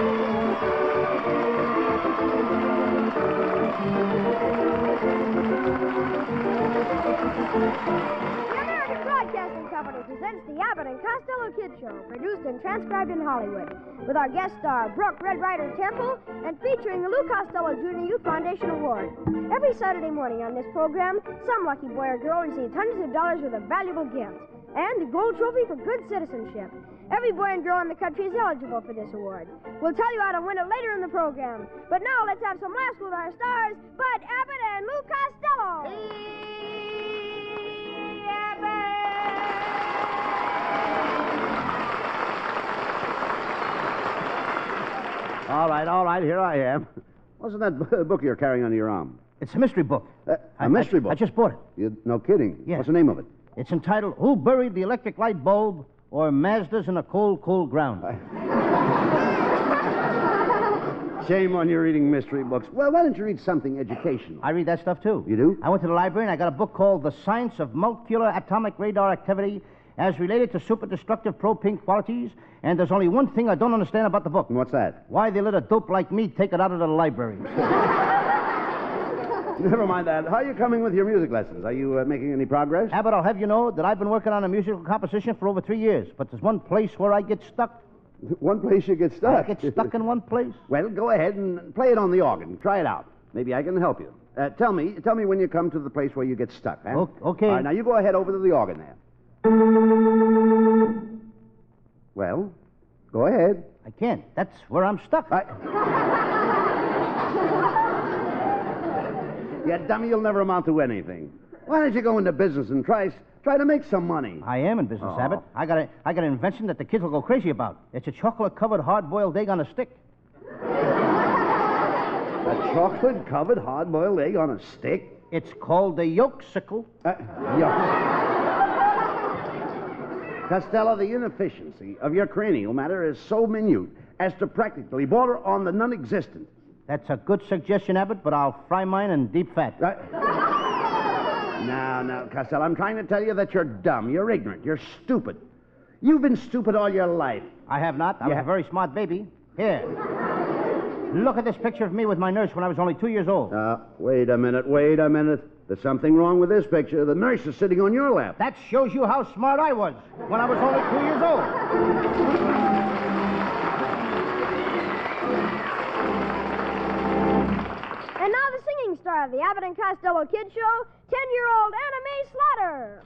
American Broadcasting Company presents the Abbott and Costello Kid Show, produced and transcribed in Hollywood, with our guest star, Brooke Red Ryder Temple, and featuring the Lou Costello Jr. Youth Foundation Award. Every Saturday morning on this program, some lucky boy or girl receives hundreds of dollars worth of valuable gifts, and a gold trophy for good citizenship. Every boy and girl in the country is eligible for this award. We'll tell you how to win it later in the program. But now let's have some laughs with our stars, Bud Abbott and Lou Costello. All right, here I am. What's in that book you're carrying under your arm? It's a mystery book. A mystery book? I just bought it. No kidding. Yeah. What's the name of it? It's entitled Who Buried the Electric Light Bulb or Mazdas in a Cold, Cold Ground. Shame on you reading mystery books. Well, why don't you read something educational? I read that stuff, too. You do? I went to the library and I got a book called The Science of Molecular Atomic Radar Activity as related to super-destructive pro-pink qualities, and there's only one thing I don't understand about the book. And what's that? Why they let a dope like me take it out of the library. Never mind that. How are you coming with your music lessons? Are you making any progress? Abbott, I'll have you know that I've been working on a musical composition for over 3 years, but there's one place where I get stuck. One place you get stuck? I get stuck in one place. Well, go ahead and play it on the organ. Try it out. Maybe I can help you. Tell me when you come to the place where you get stuck. Huh? Okay. All right, now you go ahead over to the organ there. Well, go ahead. I can't. That's where I'm stuck. Yeah, dummy, you'll never amount to anything. Why don't you go into business and try to make some money? I am in business, Abbott. I got an invention that the kids will go crazy about. It's a chocolate-covered hard-boiled egg on a stick. A chocolate-covered hard-boiled egg on a stick? It's called the yolk-sickle. Costello, the inefficiency of your cranial matter is so minute as to practically border on the non-existent. That's a good suggestion, Abbott, but I'll fry mine in deep fat. Now, Costello, I'm trying to tell you that you're dumb, you're ignorant, you're stupid. You've been stupid all your life. I have not. I was a very smart baby. Here. Look at this picture of me with my nurse when I was only 2 years old. Wait a minute. There's something wrong with this picture. The nurse is sitting on your lap. That shows you how smart I was when I was only 2 years old. And now the singing star of the Abbott and Costello Kid Show, 10-year-old Anna Mae Slaughter.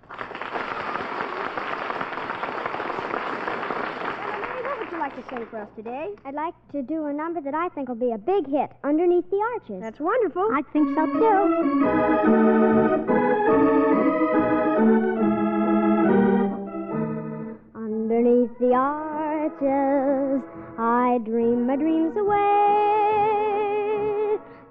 Anna Mae, what would you like to sing for us today? I'd like to do a number that I think will be a big hit, Underneath the Arches. That's wonderful. I think so, too. Underneath the arches, I dream my dreams away.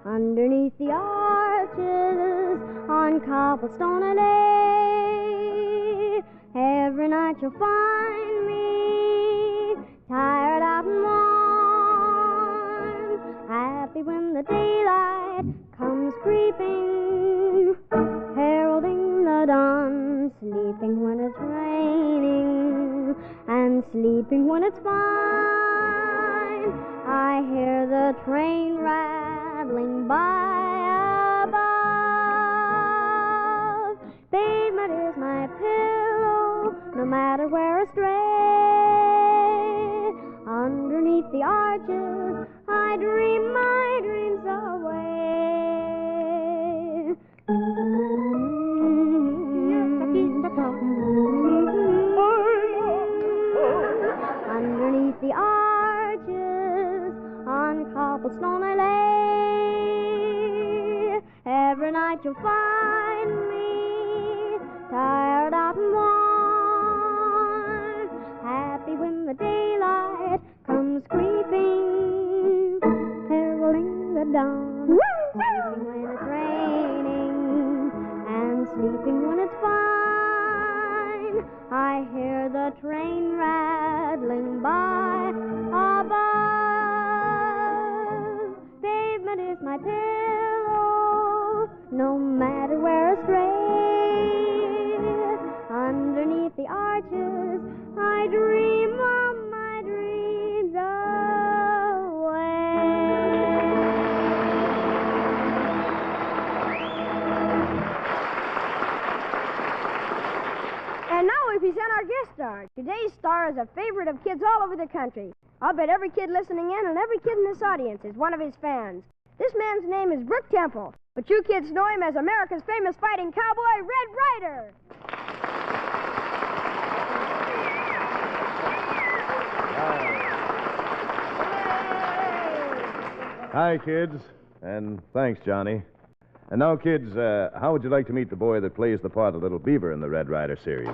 Underneath the arches, on cobblestone I lay. Every night you'll find me tired out and warm, happy when the daylight comes creeping, heralding the dawn, sleeping when it's raining, and sleeping when it's fine. I hear the train rattling by above. Pavement is my pillow, no matter where astray. Underneath the arches, I dream my dreams away. Underneath the arches, on cobblestone I lay. Every night you'll find me tired out and warm, happy when the daylight comes creeping, heralding the dawn, sleeping when it's raining, and sleeping when it's fine. I hear the train rattling by above. Pavement is my pillow, no matter where astray. Underneath the arches, I dream of my dreams away. our guest star. Today's star is a favorite of kids all over the country. I'll bet every kid listening in and every kid in this audience is one of his fans. This man's name is Brook Temple, but you kids know him as America's famous fighting cowboy, Red Ryder. Hi, kids. And thanks, Johnny. And now, kids, how would you like to meet the boy that plays the part of Little Beaver in the Red Ryder series?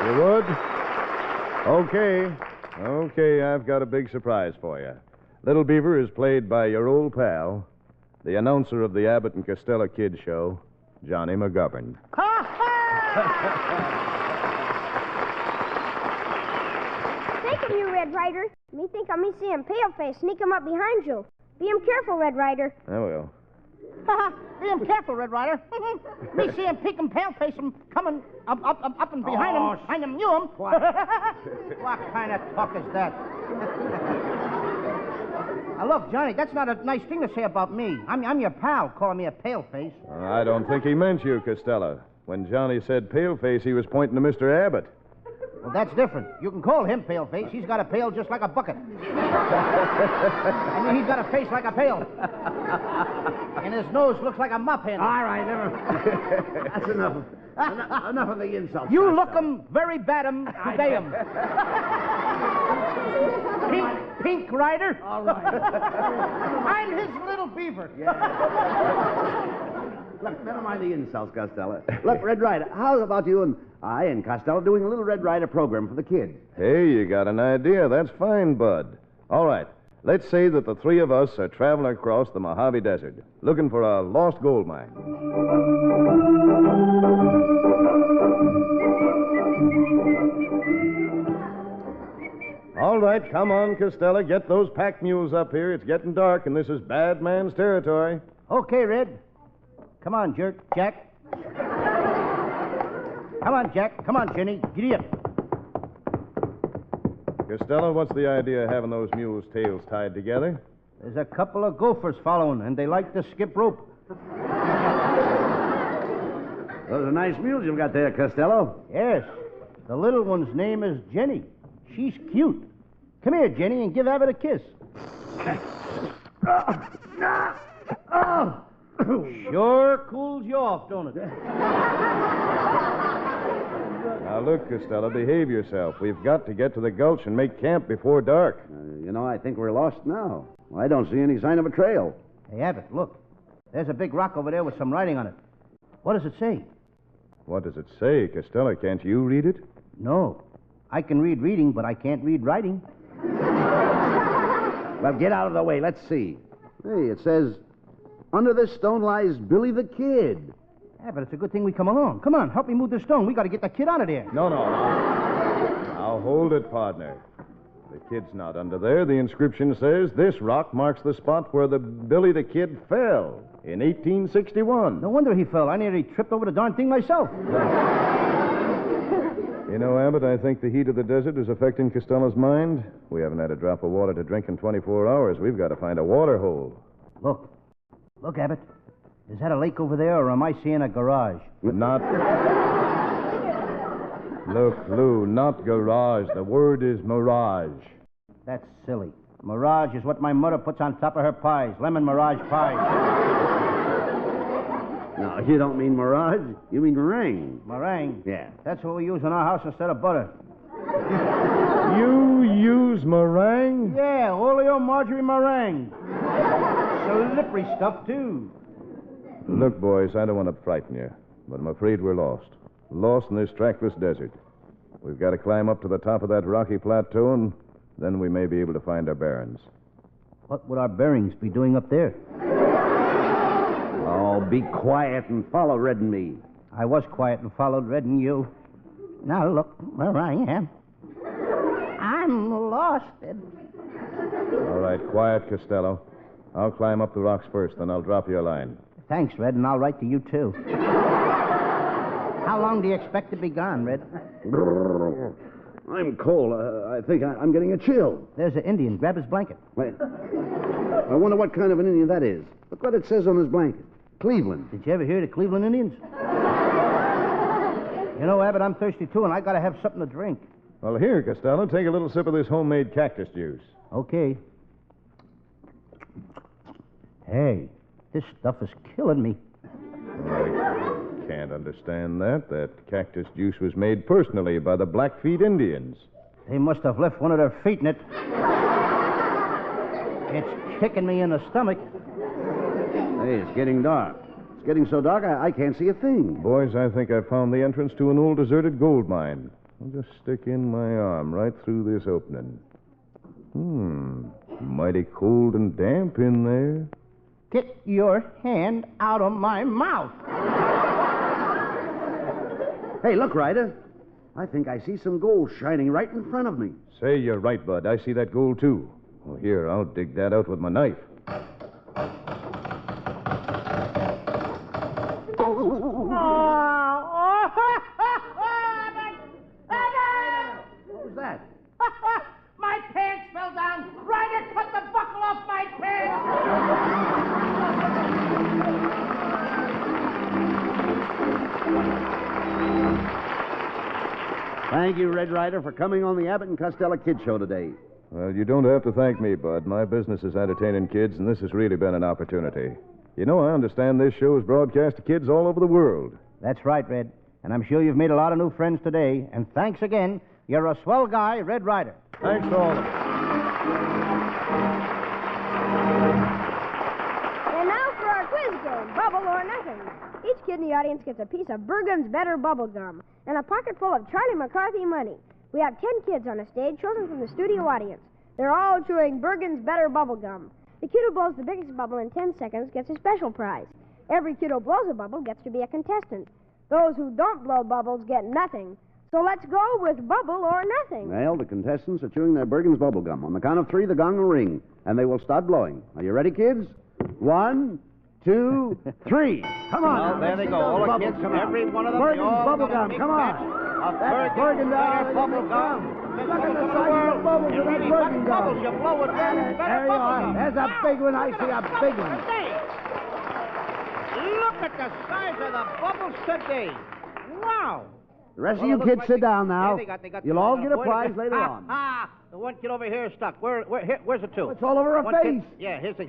You would? Okay, I've got a big surprise for you. Little Beaver is played by your old pal, the announcer of the Abbott and Costello Kids Show, Johnny McGovern. Think of you, Red Ryder. Me think of me seeing Paleface sneak him up behind you. Be him careful, Red Ryder. I will. Be him careful, Red Ryder. Me see him peek and pale-face him coming up and behind him. Behind him, you him. What kind of talk is that? Now, look, Johnny, that's not a nice thing to say about me. I'm your pal, calling me a pale-face. I don't think he meant you, Costello. When Johnny said pale-face, he was pointing to Mr. Abbott. Well, that's different. You can call him pale-face. He's got a pail just like a bucket. I mean, he's got a face like a pail. And his nose looks like a mop handle. All right, never. That's enough. Enough of the insults. You look 'em, very bad 'em, today 'em. Pink Ryder. All right. I'm his little beaver. Yeah. Look, never mind the insults, Costello. Look, Red Ryder, how about you and I and Costello doing a little Red Ryder program for the kids? Hey, you got an idea. That's fine, Bud. All right. Let's say that the three of us are traveling across the Mojave Desert, looking for a lost gold mine. All right, come on, Costello. Get those pack mules up here. It's getting dark, and this is bad man's territory. Okay, Red. Come on, Jack. Come on, Jack. Come on, Jenny. Giddy up. Costello, what's the idea of having those mules' tails tied together? There's a couple of gophers following, and they like to skip rope. Those are nice mules you've got there, Costello. Yes. The little one's name is Jenny. She's cute. Come here, Jenny, and give Abbott a kiss. Sure cools you off, don't it? Now, look, Costello, behave yourself. We've got to get to the gulch and make camp before dark. I think we're lost now. I don't see any sign of a trail. Hey, Abbott, look. There's a big rock over there with some writing on it. What does it say? What does it say, Costello? Can't you read it? No. I can read reading, but I can't read writing. Well, get out of the way. Let's see. Hey, it says, under this stone lies Billy the Kid. Yeah, but it's a good thing we come along. Come on, help me move the stone. We got to get that kid out of there. No. Now, hold it, partner. The kid's not under there. The inscription says this rock marks the spot where the Billy the Kid fell in 1861. No wonder he fell. I nearly tripped over the darn thing myself. You know, Abbott, I think the heat of the desert is affecting Costello's mind. We haven't had a drop of water to drink in 24 hours. We've got to find a water hole. Look, Abbott. Is that a lake over there, or am I seeing a garage? Not... Look, Lou, not garage. The word is mirage. That's silly. Mirage is what my mother puts on top of her pies. Lemon mirage pies. No, you don't mean mirage. You mean meringue. Meringue? Yeah. That's what we use in our house instead of butter. You use meringue? Yeah, oleo margarine meringue. Slippery stuff, too. Look, boys, I don't want to frighten you, but I'm afraid we're lost. Lost in this trackless desert. We've got to climb up to the top of that rocky plateau, and then we may be able to find our bearings. What would our bearings be doing up there? Oh, be quiet and follow Red and me. I was quiet and followed Red and you. Now look where I am. I'm lost. All right, quiet, Costello. I'll climb up the rocks first, then I'll drop you a line. Thanks, Red, and I'll write to you, too. How long do you expect to be gone, Red? I'm cold. I think I'm getting a chill. There's an Indian. Grab his blanket. Wait. I wonder what kind of an Indian that is. Look what it says on his blanket. Cleveland. Did you ever hear of the Cleveland Indians? You know, Abbott, I'm thirsty, too, and I gotta have something to drink. Well, here, Costello, take a little sip of this homemade cactus juice. Okay. Hey, this stuff is killing me. I can't understand that. That cactus juice was made personally by the Blackfeet Indians. They must have left one of their feet in it. It's kicking me in the stomach. Hey, it's getting dark. It's getting so dark I can't see a thing. Boys, I think I found the entrance to an old deserted gold mine. I'll just stick in my arm right through this opening. Mighty cold and damp in there. Get your hand out of my mouth. Hey, look, Ryder. I think I see some gold shining right in front of me. Say, you're right, Bud. I see that gold, too. Well, here, I'll dig that out with my knife. What was that? My pants fell down. Ryder, cut the buckle off my pants. Thank you, Red Ryder, for coming on the Abbott and Costello Kid Show today. Well, you don't have to thank me, Bud. My business is entertaining kids, and this has really been an opportunity. You know, I understand this show is broadcast to kids all over the world. That's right, Red. And I'm sure you've made a lot of new friends today. And thanks again. You're a swell guy, Red Ryder. Thanks to all of you. And now for our quiz game, Bubble or Nothing. Each kid in the audience gets a piece of Bergen's Better bubble gum and a pocket full of Charlie McCarthy money. We have 10 kids on a stage chosen from the studio audience. They're all chewing Bergen's Better bubble gum. The kid who blows the biggest bubble in 10 seconds gets a special prize. Every kid who blows a bubble gets to be a contestant. Those who don't blow bubbles get nothing. So let's go with Bubble or Nothing. Well, the contestants are chewing their Bergen's bubble gum. On the count of 3, the gong will ring, and they will start blowing. Are you ready, kids? 1, 2, 3. Come on. Well, now, there they let's go. see All those the bubbles kids, come out. every one of them. Bergen's bubble gum. Come on. That's Bergen's bubble gum. Look at the size of the bubbles of that Bergen gum. You blow it, There you are. There's a big one. I see a big one. Look at the size of the bubbles today. Wow. The rest of you kids sit down now. Yeah, they got You'll all get a prize later on. The one kid over here is stuck. Where's the two? It's all over her One face. kid- yeah, here's the...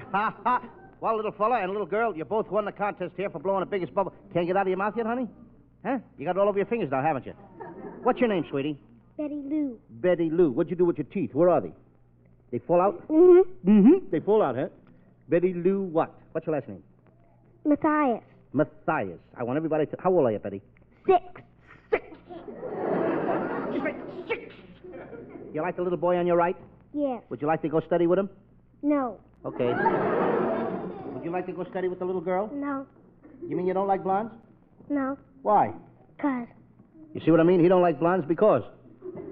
Well, little fella and little girl, you both won the contest here for blowing the biggest bubble. Can't get out of your mouth yet, honey? Huh? You got it all over your fingers now, haven't you? What's your name, sweetie? Betty Lou. Betty Lou. What'd you do with your teeth? Where are they? They fall out? Mm-hmm. They fall out, huh? Betty Lou what? What's your last name? Matthias. Matthias. I want everybody to... How old are you, Betty? 6. 6. She's right. 6. You like the little boy on your right? Yes. Would you like to go study with him? No. Okay. Would you like to go study with the little girl? No. You mean you don't like blondes? No. Why? 'Cause. You see what I mean? He don't like blondes because.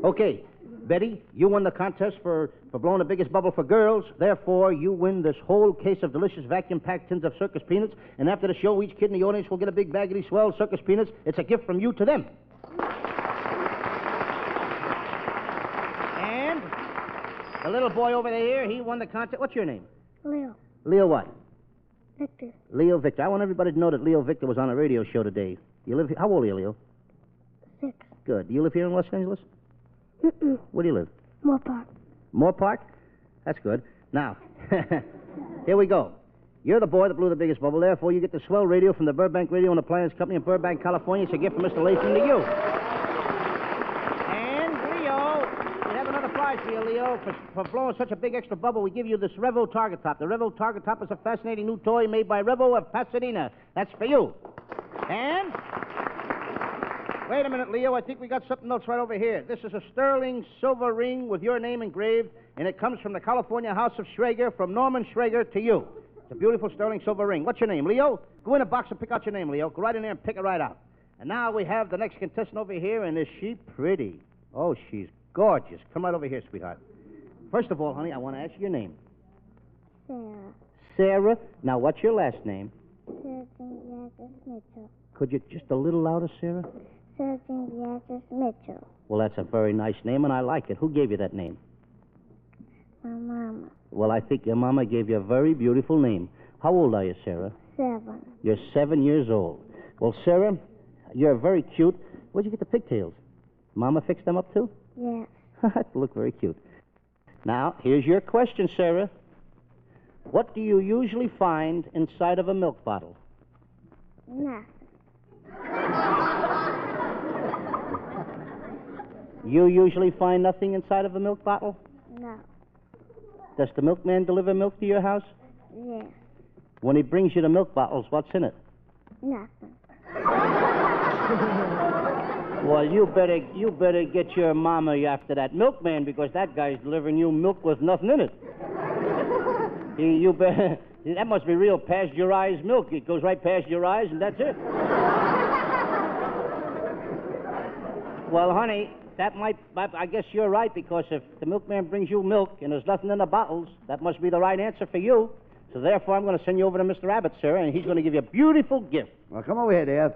Okay. Betty, you won the contest for blowing the biggest bubble for girls. Therefore, you win this whole case of delicious vacuum-packed tins of circus peanuts. And after the show, each kid in the audience will get a big bag of these swell circus peanuts. It's a gift from you to them. And the little boy over there, he won the contest. What's your name? Leo. Leo what? Victor. Leo Victor. I want everybody to know that Leo Victor was on a radio show today. You live here? How old are you, Leo? 6. Good. Do you live here in Los Angeles? Mm-mm. Where do you live? Moore Park. Moore Park? That's good. Now, here we go. You're the boy that blew the biggest bubble. Therefore, you get the swell radio from the Burbank Radio and Appliance Company in Burbank, California. It's a gift from Mr. Latham to you. And, Leo, we have another prize for you, Leo. For blowing such a big extra bubble, we give you this Revo Target Top. The Revo Target Top is a fascinating new toy made by Revo of Pasadena. That's for you. And... wait a minute, Leo. I think we got something else right over here. This is a sterling silver ring with your name engraved, and it comes from the California House of Schrager, from Norman Schrager to you. It's a beautiful sterling silver ring. What's your name, Leo? Go in a box and pick out your name, Leo. Go right in there and pick it right out. And now we have the next contestant over here, and is she pretty? Oh, she's gorgeous. Come right over here, sweetheart. First of all, honey, I want to ask you your name. Sarah. Sarah. Now, what's your last name? Sergeant Mitchell. Could you just a little louder, Sarah? Sergeant Mitchell. Well, that's a very nice name, and I like it. Who gave you that name? My mama. Well, I think your mama gave you a very beautiful name. How old are you, Sarah? 7. You're 7 years old. Well, Sarah, you're very cute, Where'd you get the pigtails? Mama fixed them up, too? Yes. They look very cute. Now, here's your question, Sarah. What do you usually find inside of a milk bottle? Nothing. You usually find nothing inside of a milk bottle? No. Does the milkman deliver milk to your house? Yes. When he brings you the milk bottles, what's in it? Nothing. Well, you better get your mama after that milkman because that guy's delivering you milk with nothing in it. That must be real pasteurized milk. It goes right past your eyes and that's it. Well, honey, I guess you're right because if the milkman brings you milk and there's nothing in the bottles, that must be the right answer for you. So therefore, I'm going to send you over to Mr. Abbott, sir, and he's going to give you a beautiful gift. Well, come over here, dear.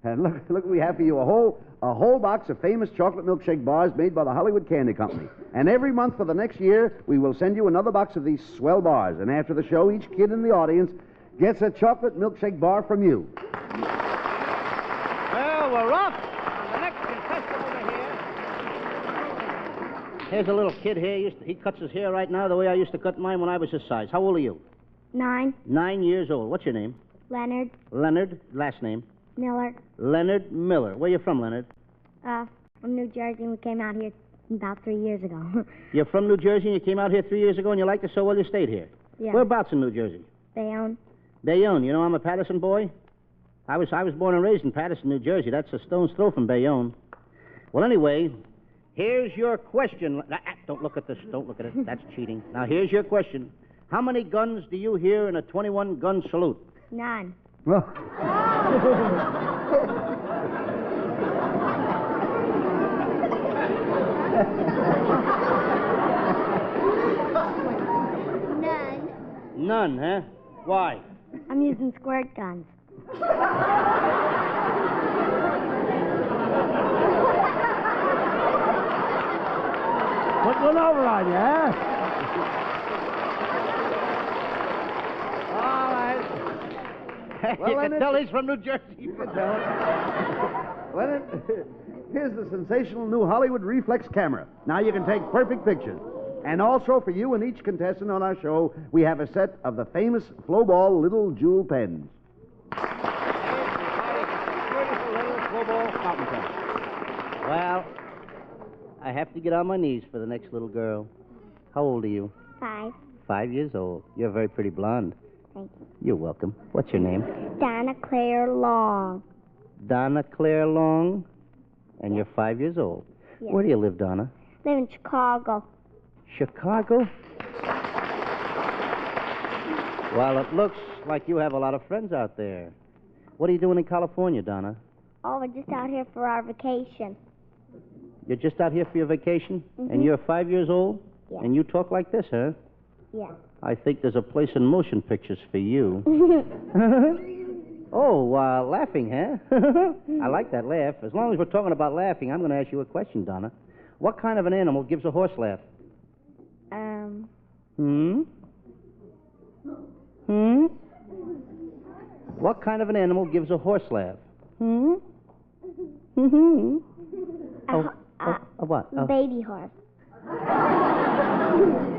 And look what we have for you, a whole box of famous chocolate milkshake bars made by the Hollywood Candy Company. And every month for the next year, we will send you another box of these swell bars. And after the show, each kid in the audience gets a chocolate milkshake bar from you. Well, we're off. The next contestant over here. Here's a little kid here. He cuts his hair right now the way I used to cut mine when I was his size. How old are you? 9. 9 years old. What's your name? Leonard Leonard. Last name? Miller. Leonard Miller. Where you from, Leonard? From New Jersey. We came out here about 3 years ago. You're from New Jersey and you came out here 3 years ago and you liked it so well you stayed here? Yeah. Whereabouts in New Jersey? Bayonne. Bayonne. You know I'm a Patterson boy? I was born and raised in Patterson, New Jersey. That's a stone's throw from Bayonne. Well, anyway, here's your question. Don't look at this. Don't look at it. That's cheating. Now, here's your question. How many guns do you hear in a 21-gun salute? 9. Well, None. None, huh? Why? I'm using squirt guns. put one over on you, huh? All right. Well, you can Leonard- tell he's from New Jersey. You can tell. Leonard, here's the sensational new Hollywood reflex camera. Now you can take perfect pictures. And also for you and each contestant on our show, we have a set of the famous Flowball little jewel pens. Beautiful little Flowball fountain pen. Well, I have to get on my knees for the next little girl. How old are you? 5. 5 years old. You're very pretty blonde. Thank you. You're welcome. What's your name? Donna Claire Long. Donna Claire Long. And you're 5 years old. Yes. Where do you live, Donna? Live in Chicago. Chicago? Well, it looks like you have a lot of friends out there. What are you doing in California, Donna? Oh, we're just out here for our vacation. You're just out here for your vacation? Mhm. And you're 5 years old? Yeah. And you talk like this, huh? Yeah. I think there's a place in motion pictures for you. Oh, laughing, huh? I like that laugh. As long as we're talking about laughing, I'm going to ask you a question, Donna. What kind of an animal gives a horse laugh? What kind of an animal gives a horse laugh? What? Baby horse.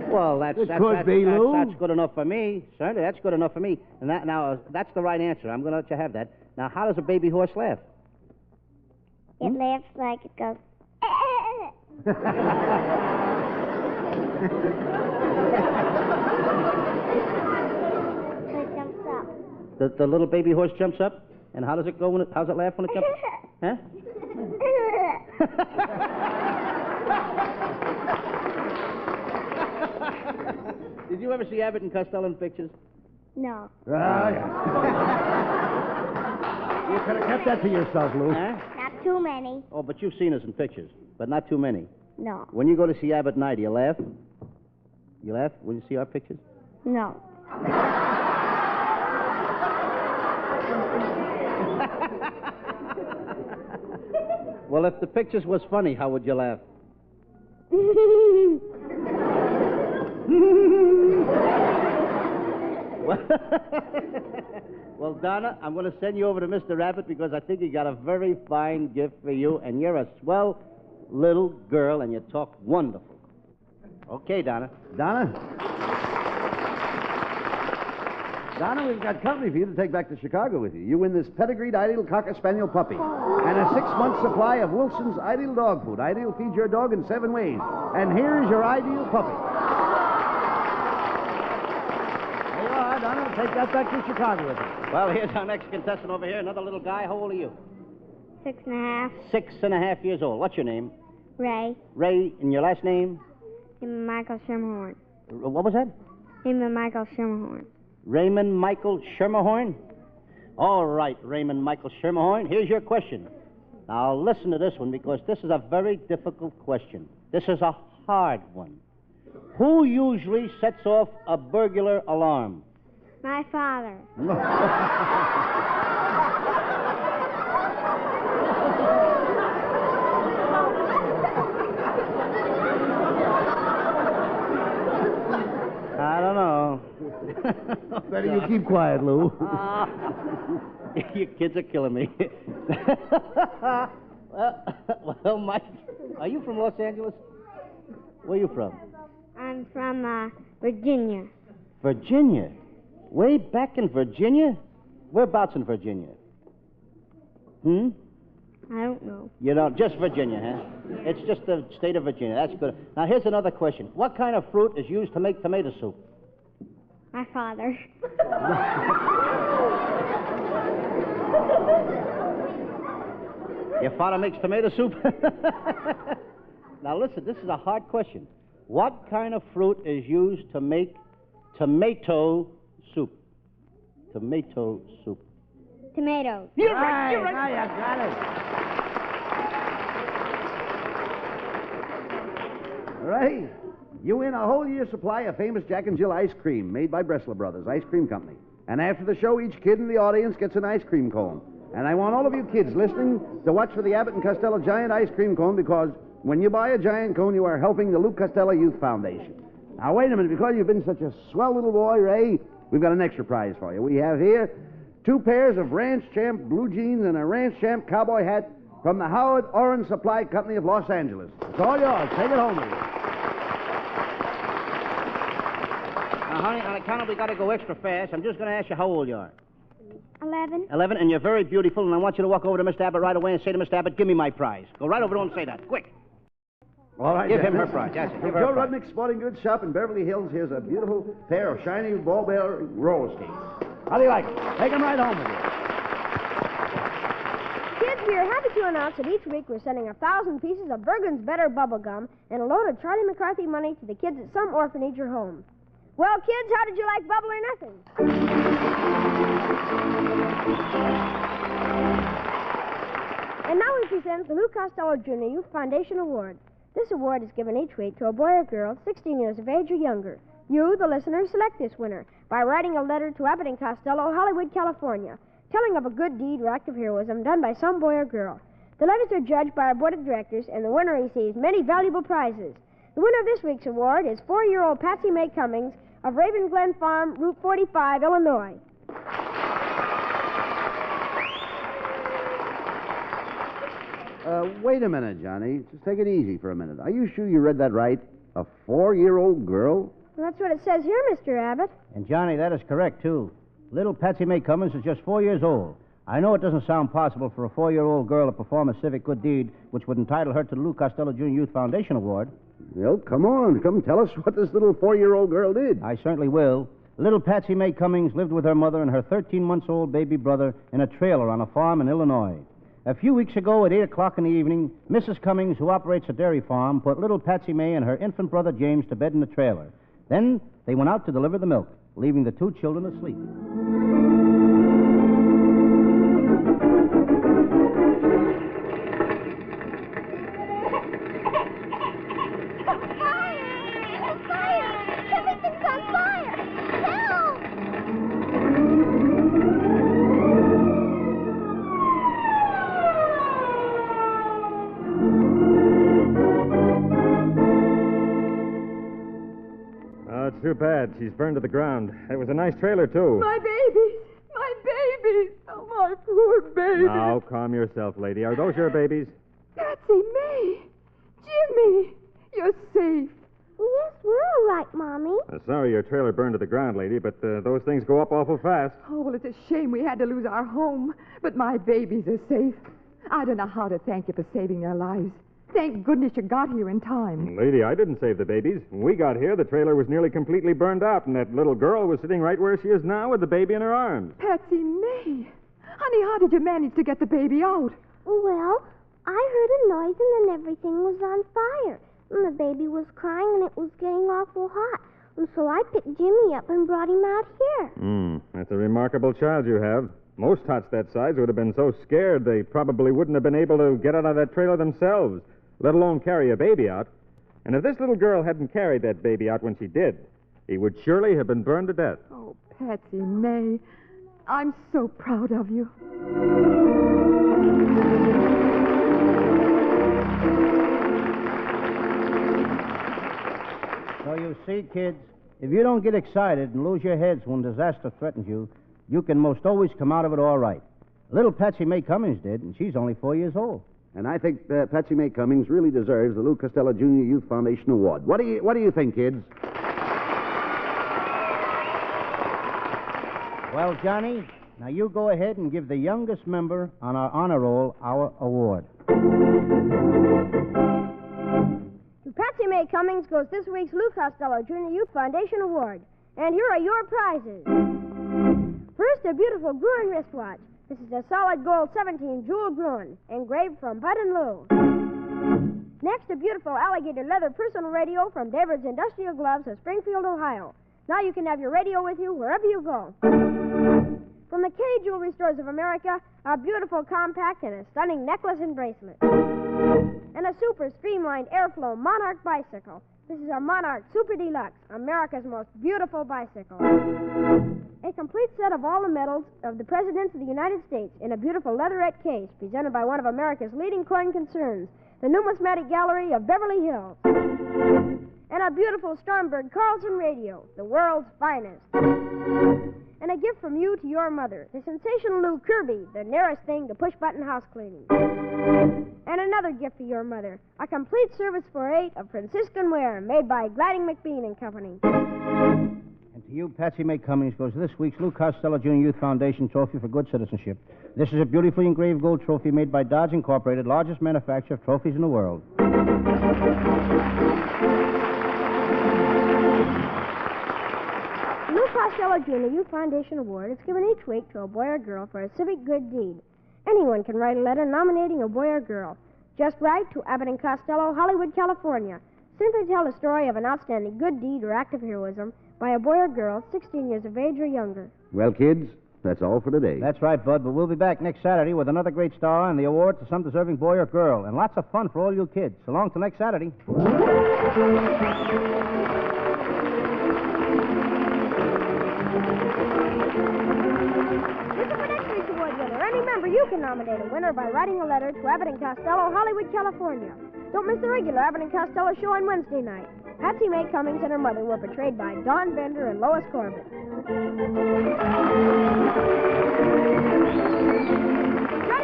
Well, that's good enough for me. Certainly, that's good enough for me. And that's the right answer. I'm going to let you have that. Now, how does a baby horse laugh? It laughs like it goes. It jumps up. The little baby horse jumps up, and how does it go how's it laugh when it jumps? Huh? Did you ever see Abbott and Costello in pictures? No. You could have kept that to yourself, Lou. Huh? Not too many. Oh, but you've seen us in pictures, but not too many. No. When you go to see Abbott and I, do you laugh? You laugh when you see our pictures? No. Well, if the pictures was funny, how would you laugh? Well, Donna, I'm going to send you over to Mr. Abbott because I think he got a very fine gift for you, and you're a swell little girl, and you talk wonderful. Okay, Donna. Donna, we've got company for you to take back to Chicago with you. You win this pedigreed Ideal Cocker Spaniel puppy and a 6-month supply of Wilson's Ideal Dog Food. Ideal feeds your dog in 7 ways. And here's your Ideal puppy. There you are, Donna. Take that back to Chicago with you. Well, here's our next contestant over here, another little guy. How old are you? 6.5. 6.5 years old. What's your name? Ray. Ray, and your last name? Michael Schermerhorn. What was that? Michael Schermerhorn. Raymond Michael Schermerhorn? All right, Raymond Michael Schermerhorn, here's your question. Now, listen to this one because this is a very difficult question. This is a hard one. Who usually sets off a burglar alarm? My father. I don't know. Better you keep quiet, Lou. You kids are killing me. Well, Mike, are you from Los Angeles? Where are you from? I'm from Virginia. Virginia? Way back in Virginia? Whereabouts in Virginia? I don't know. You don't, just Virginia, huh? It's just the state of Virginia. That's good. Now, here's another question. What kind of fruit is used to make tomato soup? My father. Your father makes tomato soup? Now, listen, this is a hard question. What kind of fruit is used to make tomato soup? Tomato soup. Tomatoes. You're right. You're right. Now you got it. All right. You win a whole year's supply of famous Jack and Jill ice cream made by Bressler Brothers Ice Cream Company. And after the show, each kid in the audience gets an ice cream cone. And I want all of you kids listening to watch for the Abbott and Costello Giant Ice Cream Cone because when you buy a giant cone, you are helping the Lou Costello Youth Foundation. Now, wait a minute. Because you've been such a swell little boy, Ray, we've got an extra prize for you. We have here 2 pairs of Ranch Champ blue jeans and a Ranch Champ cowboy hat from the Howard Orange Supply Company of Los Angeles. It's all yours. Take it home with you. Now, honey, on account of we got to go extra fast, I'm just going to ask you how old you are. 11. 11, and you're very beautiful, and I want you to walk over to Mr. Abbott right away and say to Mr. Abbott, give me my prize. Go right over to him and say that. Quick. All right. Give him then. her prize. That's it. From Give her Joe her prize. Rudnick's Sporting Goods Shop in Beverly Hills, here's a beautiful pair of shiny ball bearing roller skates. How do you like it? Take them right home with you. Kids, we are happy to announce that each week we're sending 1,000 pieces of Bergen's Better bubble gum and a load of Charlie McCarthy money to the kids at some orphanage or home. Well, kids, how did you like Bubble or Nothing? And now we present the Lou Costello Jr. Youth Foundation Award. This award is given each week to a boy or girl 16 years of age or younger. You, the listeners, select this winner by writing a letter to Abbott and Costello, Hollywood, California, telling of a good deed or act of heroism done by some boy or girl. The letters are judged by our board of directors, and the winner receives many valuable prizes. The winner of this week's award is 4-year-old Patsy Mae Cummings of Raven Glen Farm, Route 45, Illinois. Wait a minute, Johnny. Just take it easy for a minute. Are you sure you read that right? A 4-year-old girl? Well, that's what it says here, Mr. Abbott. And, Johnny, that is correct, too. Little Patsy Mae Cummings is just 4 years old. I know it doesn't sound possible for a 4-year-old girl to perform a civic good deed which would entitle her to the Lou Costello Jr. Youth Foundation Award. Well, come on. Come tell us what this little 4-year-old girl did. I certainly will. Little Patsy Mae Cummings lived with her mother and her 13-month-old baby brother in a trailer on a farm in Illinois. A few weeks ago at 8 o'clock in the evening, Mrs. Cummings, who operates a dairy farm, put little Patsy Mae and her infant brother James to bed in the trailer. Then they went out to deliver the milk, leaving the 2 children asleep. Oh, it's too bad. She's burned to the ground. It was a nice trailer, too. My babies! My babies! Oh, my poor babies. Now, calm yourself, lady. Are those your babies? Patsy, May, Jimmy, you're safe. Yes, we're all right, Mommy. Sorry your trailer burned to the ground, lady, but those things go up awful fast. Oh, well, it's a shame we had to lose our home, but my babies are safe. I don't know how to thank you for saving their lives. Thank goodness you got here in time. Lady, I didn't save the babies. When we got here, the trailer was nearly completely burned out, and that little girl was sitting right where she is now with the baby in her arms. Patsy, May, honey, how did you manage to get the baby out? Well, I heard a noise and then everything was on fire. And the baby was crying and it was getting awful hot. And so I picked Jimmy up and brought him out here. That's a remarkable child you have. Most tots that size would have been so scared they probably wouldn't have been able to get out of that trailer themselves, let alone carry a baby out. And if this little girl hadn't carried that baby out when she did, he would surely have been burned to death. Oh, Patsy, May, I'm so proud of you. So you see, kids, if you don't get excited and lose your heads when disaster threatens you, you can most always come out of it all right. Little Patsy May Cummings did, and she's only 4 years old. And I think Patsy May Cummings really deserves the Lou Costello Junior Youth Foundation Award. What do you think, kids? Well, Johnny, now you go ahead and give the youngest member on our honor roll our award. To Patsy May Cummings goes this week's Lou Costello Junior Youth Foundation Award. And here are your prizes. First, a beautiful Gruen wristwatch. This is a solid gold 17 jewel Gruen, engraved from Bud and Lou. Next, a beautiful alligator leather personal radio from David's Industrial Gloves of Springfield, Ohio. Now you can have your radio with you wherever you go. From the K Jewelry Stores of America, a beautiful compact and a stunning necklace and bracelet. And a super streamlined airflow Monarch bicycle. This is a Monarch Super Deluxe, America's most beautiful bicycle. A complete set of all the medals of the Presidents of the United States in a beautiful leatherette case presented by one of America's leading coin concerns, the Numismatic Gallery of Beverly Hills. And a beautiful Stromberg Carlson radio, the world's finest. And a gift from you to your mother, the sensational Lou Kirby, the nearest thing to push-button house cleaning. And another gift for your mother, a complete service for 8 of Franciscan ware made by Gladding McBean and Company. And to you, Patsy May Cummings, goes this week's Lou Costello Junior Youth Foundation Trophy for Good Citizenship. This is a beautifully engraved gold trophy made by Dodge Incorporated, largest manufacturer of trophies in the world. The Lou Costello Junior Youth Foundation Award is given each week to a boy or girl for a civic good deed. Anyone can write a letter nominating a boy or girl. Just write to Abbott and Costello, Hollywood, California. Simply tell the story of an outstanding good deed or act of heroism by a boy or girl 16 years of age or younger. Well, kids, that's all for today. That's right, Bud, but we'll be back next Saturday with another great star and the award to some deserving boy or girl, and lots of fun for all you kids. So long till next Saturday. Remember, you can nominate a winner by writing a letter to Abbott and Costello, Hollywood, California. Don't miss the regular Abbott and Costello show on Wednesday night. Patsy May Cummings and her mother were portrayed by Dawn Bender and Lois Corbett. Johnny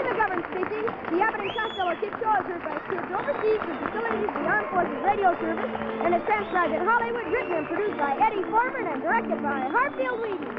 McGovern speaking. The Abbott and Costello Kid Show is heard by kids overseas from facilities of the Armed Forces Radio Service and is transcribed in Hollywood, written and produced by Eddie Foreman and directed by Hartfield Whedon.